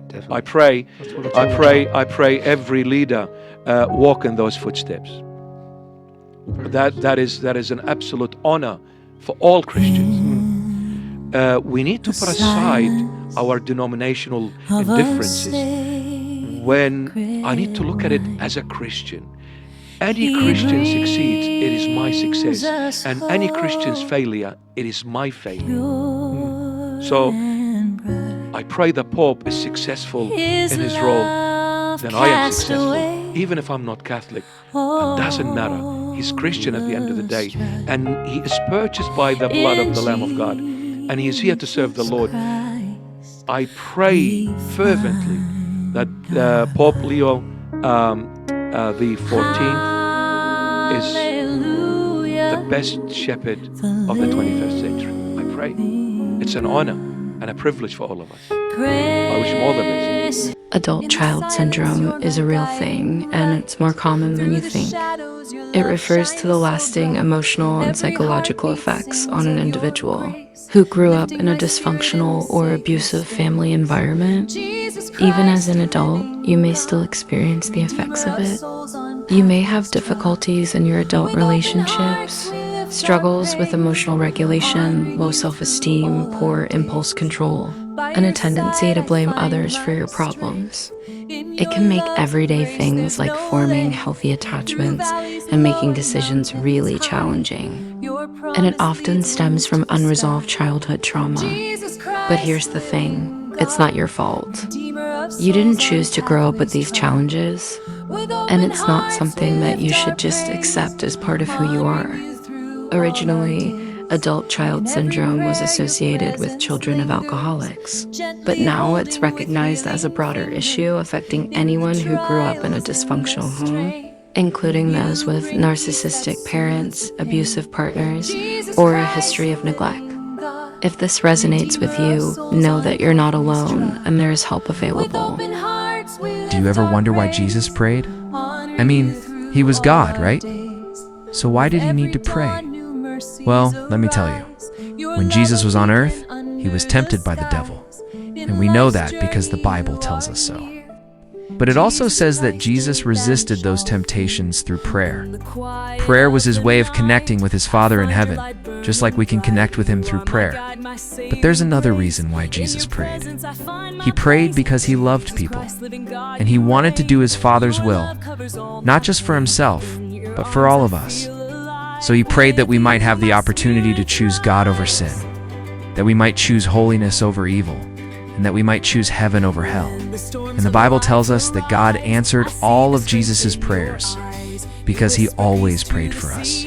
Definitely. I pray, That's what it's all about. I pray every leader walk in those footsteps. That is an absolute honor for all Christians. We need to put aside our denominational differences. When I need to look at it as a Christian, any Christian succeeds, it is my success, and any Christian's failure, it is my failure. So I pray the Pope is successful in his role, then I am successful. Even if I'm not Catholic, it doesn't matter. He's Christian at the end of the day, and he is purchased by the blood of the Lamb of God, and he is here to serve the Lord. I pray fervently that Pope Leo the 14th is the best shepherd of the 21st century. I pray. It's an honor and a privilege for all of us. I wish him all the best. Adult-child syndrome is a real thing, and it's more common than you think. It refers to the lasting emotional and psychological effects on an individual who grew up in a dysfunctional or abusive family environment. Even as an adult, you may still experience the effects of it. You may have difficulties in your adult relationships, struggles with emotional regulation, low self-esteem, poor impulse control, and a tendency to blame others for your problems. It can make everyday things like forming healthy attachments and making decisions really challenging. And it often stems from unresolved childhood trauma. But here's the thing, it's not your fault. You didn't choose to grow up with these challenges, and it's not something that you should just accept as part of who you are. Originally, adult-child syndrome was associated with children of alcoholics, but now it's recognized as a broader issue affecting anyone who grew up in a dysfunctional home, including those with narcissistic parents, abusive partners, or a history of neglect. If this resonates with you, know that you're not alone and there is help available. Do you ever wonder why Jesus prayed? I mean, he was God, right? So why did he need to pray? Well, let me tell you. When Jesus was on earth, he was tempted by the devil. And we know that because the Bible tells us so. But it also says that Jesus resisted those temptations through prayer. Prayer was his way of connecting with his Father in heaven, just like we can connect with him through prayer. But there's another reason why Jesus prayed. He prayed because he loved people, and he wanted to do his Father's will, not just for himself, but for all of us. So he prayed that we might have the opportunity to choose God over sin, that we might choose holiness over evil, and that we might choose heaven over hell. And the Bible tells us that God answered all of Jesus' prayers because he always prayed for us.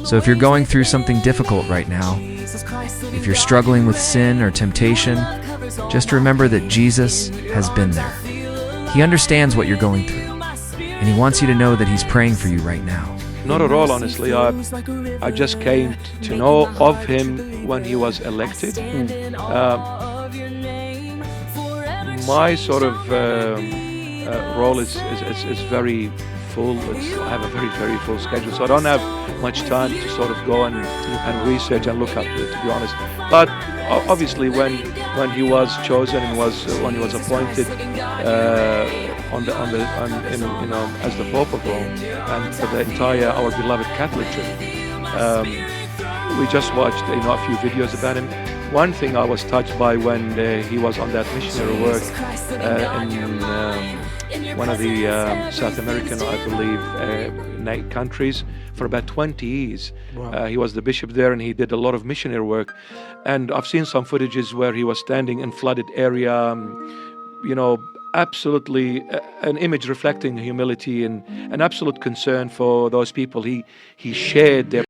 So if you're going through something difficult right now, if you're struggling with sin or temptation, just remember that Jesus has been there. He understands what you're going through, and he wants you to know that he's praying for you right now. Not at all, honestly. I just came to know of him when he was elected. My sort of role is very full. I have a very full schedule, so I don't have much time to sort of go and research and look up, to be honest. But obviously, when he was chosen and when he was appointed as the Pope of Rome and for the entire our beloved Catholic Church, we just watched a few videos about him. One thing I was touched by when he was on that missionary work in one of the South American, I believe, countries for about 20 years. Wow. He was the bishop there, and he did a lot of missionary work. And I've seen some footages where he was standing in flooded area, absolutely an image reflecting humility and an absolute concern for those people. He shared their